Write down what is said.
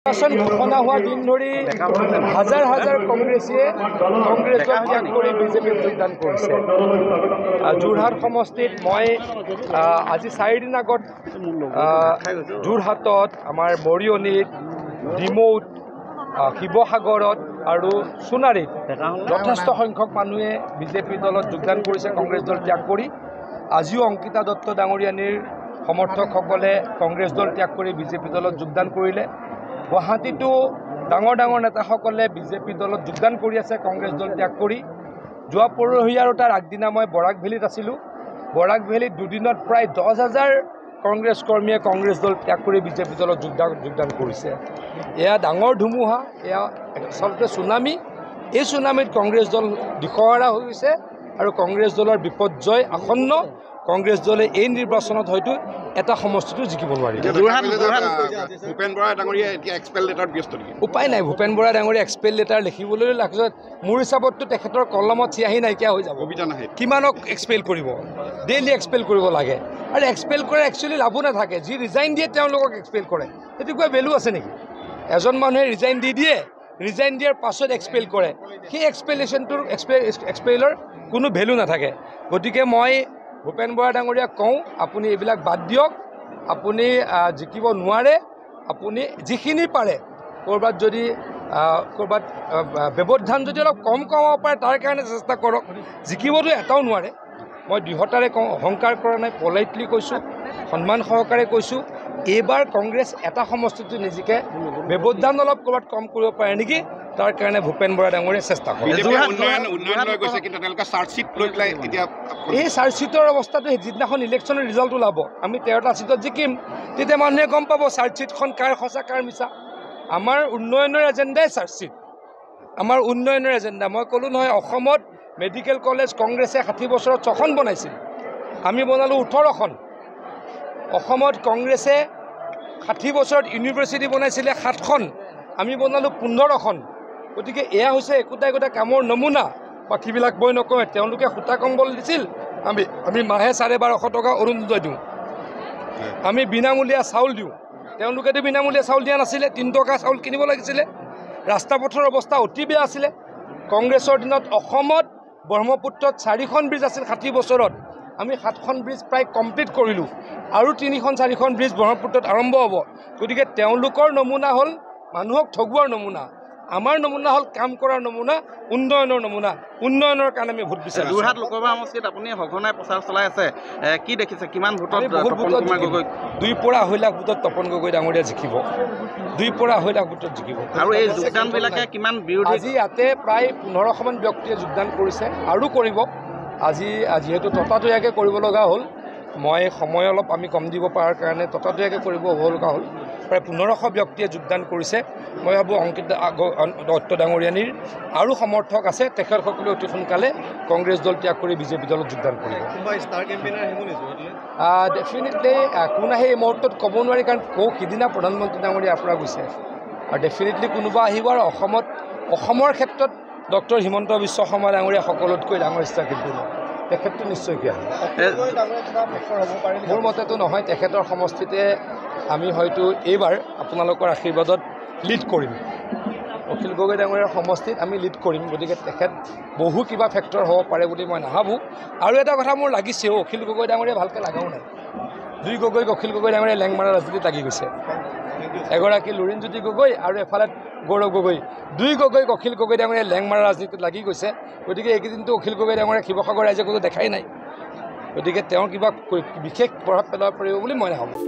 নিৰ্বাচন ঘোষণা হোৱা দিন ধৰি হাজাৰ হাজাৰ কংগ্ৰেছীয়ে কংগ্ৰেছক ত্যাগ কৰি বিজেপিত যোগদান কৰিছে। যোৰহাট সমষ্টিত মই আজি 4 দিন আগত যোৰহাটত, আমাৰ মৰিয়নিত, ডিমৌত, শিৱসাগৰত আৰু সোণাৰীত যথেষ্ট সংখ্যক মানুহে বিজেপি দলত যোগদান কৰিছে কংগ্ৰেছ দল ত্যাগ কৰি। আজিও অংকিতা দত্ত ডাঙৰীয়ানীৰ সমৰ্থকসকলে কংগ্ৰেছ দল ত্যাগ কৰি বিজেপি দলত যোগদান কৰিলে। গুৱাহাটীতো ডাঙৰ ডাঙৰ নেতাসকলে বিজেপি দলত যোগদান কৰি আছে কংগ্ৰেছ দল ত্যাগ কৰি। যোৱা পৰহি আৰু তাৰ আগদিনা মই বৰাক ভেলীত আছিলোঁ। বৰাক ভেলীত দুদিনত প্ৰায় 10,000 কংগ্ৰেছ কৰ্মীয়ে কংগ্ৰেছ দল ত্যাগ কৰি বিজেপি দলত যোগদান কৰিছে। এয়া ডাঙৰ ধুমুহা, এয়া আচলতে চুনামি। এই চুনামিত কংগ্ৰেছ দল দিশহাৰা হৈ গৈছে আৰু কংগ্ৰেছ দলৰ বিপৰ্যয় আসন্ন। কংগ্ৰেছ দলে এই নিৰ্বাচনত হয়তো এটা সমষ্টিটো জিকিব নোৱাৰিব। ভূপেন বৰা ডাঙৰীয়া এতিয়া এক্সপেল লেটাৰত ব্যস্ত নেকি? উপায় নাই, ভূপেন বৰা ডাঙৰীয়া এক্সপেল লেটাৰ লিখিবলৈ লাগছে। মোৰ হিচাপততো তেখেতৰ কলমত চিয়াহী নাইকিয়া হৈ যাব। কবিতা নাহে, কিমানক এক্সপেল কৰিব? ডেইলি এক্সপেল কৰিব লাগে। আৰু এক্সপেল কৰে একচুৱেলি লাভো নাথাকে। যি ৰিজাইন দিয়ে তেওঁলোকক এক্সপেল কৰে, সেইটো কিবা ভেলু আছে নেকি? এজন মানুহে ৰিজাইন দি দিয়ে, ৰিজাইন দিয়াৰ পাছত এক্সপেল কৰে, সেই এক্সপেলৰ কোনো ভেলু নাথাকে। গতিকে মই ভূপেন বৰা ডাঙৰীয়াক কওঁ, আপুনি এইবিলাক বাদ দিয়ক। আপুনি জিকিব নোৱাৰে। আপুনি যিখিনি পাৰে ক'ৰবাত যদি ব্যৱধান যদি অলপ কম কমাব পাৰে তাৰ কাৰণে চেষ্টা কৰক। জিকিবতো এটাও নোৱাৰে। মই দৃঢ়তাৰে কওঁ, অহংকাৰ কৰা নাই, পলাইটলি কৈছোঁ, সন্মান সহকাৰে কৈছোঁ। এইবাৰ কংগ্ৰেছ এটা সমষ্টিটো নিজিকে, ব্যৱধান অলপ ক'ৰবাত কম কৰিব পাৰে নেকি, তাৰ কাৰণে ভূপেন বৰা ডাঙৰীয়ে চেষ্টা কৰে। এই চাৰ্জশ্বিটৰ অৱস্থাটো যিদিনাখন ইলেকশ্যনৰ ৰিজাল্ট ওলাব, আমি 13টা ছিটত জিকিম, তেতিয়া মানুহে গম পাব চাৰ্জশ্বিটখন কাৰ সঁচা কাৰ মিছা। আমাৰ উন্নয়নৰ এজেণ্ডাই চাৰ্জশ্বিট, আমাৰ উন্নয়নৰ এজেণ্ডা। মই ক'লোঁ নহয়, অসমত মেডিকেল কলেজ কংগ্ৰেছে 60 বছৰত 6খন বনাইছিল, আমি বনালোঁ 18খন। অসমত কংগ্ৰেছে 60 বছৰত ইউনিভাৰ্চিটি বনাইছিলে 7খন, আমি বনালোঁ 15খন। গতিকে এয়া হৈছে একোটা কামৰ নমুনা। বাকীবিলাক মই নকওঁ। তেওঁলোকে সূতা কম্বল দিছিল, আমি মাহে 1250 টকা অৰুণোদয় দিওঁ, আমি বিনামূলীয়া চাউল দিওঁ। তেওঁলোকেতো বিনামূলীয়া চাউল দিয়া নাছিলে, 3 টকা চাউল কিনিব লাগিছিলে। ৰাস্তা পথৰ অৱস্থা অতি বেয়া আছিলে। কংগ্ৰেছৰ দিনত অসমত ব্ৰহ্মপুত্ৰত 4খন ব্ৰিজ আছিল 60 বছৰত, আমি 7খন ব্ৰিজ প্ৰায় কমপ্লিট কৰিলোঁ, আৰু 3-4খন ব্ৰিজ ব্ৰহ্মপুত্ৰত আৰম্ভ হ'ব। গতিকে তেওঁলোকৰ নমুনা হ'ল মানুহক ঠগোৱাৰ নমুনা, আমাৰ নমুনা হ'ল কাম কৰাৰ নমুনা, উন্নয়নৰ নমুনা। উন্নয়নৰ কাৰণে আমি ভোট বিচাৰোঁ। যোৰহাট লোকসভা সমষ্টিত আপুনি সঘনাই প্ৰচাৰ চলাই আছে, কি দেখিছে? কিমান ভোটত? 2 পৰা 2.5 লাখ ভোটত তপন গগৈ ডাঙৰীয়া জিকিব। 2 পৰা 2.5 লাখ ভোটত জিকিব। আৰু এই যোগদানবিলাকে কিমান বিৰোধী? আজি ইয়াতে প্ৰায় 1500মান ব্যক্তিয়ে যোগদান কৰিছে আৰু কৰিব। আজি যিহেতু ততাতৈয়াকৈ কৰিব লগা হ'ল, মই সময় অলপ আমি কম দিব পৰাৰ কাৰণে ততাতৈয়াকৈ কৰিব লগা হ'ল। প্ৰায় 1500 ব্যক্তিয়ে যোগদান কৰিছে। মই ভাবোঁ অংকিতা দত্ত ডাঙৰীয়ানীৰ আৰু সমৰ্থক আছে, তেখেতসকলে অতি সোনকালে কংগ্ৰেছ দল ত্যাগ কৰি বিজেপি দলত যোগদান কৰিব। ডেফিনেটলি কোন আহে এই মুহূৰ্তত ক'ব নোৱাৰি, কাৰণ সিদিনা প্ৰধানমন্ত্ৰী ডাঙৰীয়া ইয়াৰ পৰা গৈছে, আৰু ডেফিনেটলি কোনোবা আহিব। আৰু অসমৰ ক্ষেত্ৰত ডক্টৰ হিমন্ত বিশ্ব শৰ্মা ডাঙৰীয়া সকলোতকৈ ডাঙৰ ষ্টাৰ কিন্তু তেখেতটো নিশ্চয়কৈ আহে। মোৰ মতেতো নহয়, তেখেতৰ সমষ্টিতে আমি হয়তো এইবাৰ আপোনালোকৰ আশীৰ্বাদত লিড কৰিম। অখিল গগৈ ডাঙৰীয়াৰ সমষ্টিত আমি লিড কৰিম। গতিকে তেখেত বহু কিবা ফেক্টৰ হ'ব পাৰে বুলি মই নাভাবোঁ। আৰু এটা কথা মোৰ লাগিছেও, অখিল গগৈ ডাঙৰীয়া ভালকৈ লাগাও নাই। অখিল গগৈ ডাঙৰীয়া লেংমাৰা ৰাজনীতিত লাগি গৈছে। এগৰাকী লুৰিণজ্যোতি গগৈ আৰু এফালে গৌৰৱ গগৈ, 2 গগৈ অখিল গগৈ ডাঙৰীয়া লেংমাৰা ৰাজনীতিত লাগি গৈছে। গতিকে এইকেইদিনটো অখিল গগৈ ডাঙৰীয়া শিৱসাগৰ ৰাইজে কোনো দেখাই নাই। গতিকে তেওঁৰ কিবা বিশেষ প্ৰভাৱ পেলাব পাৰিব বুলি মই নাভাবোঁ।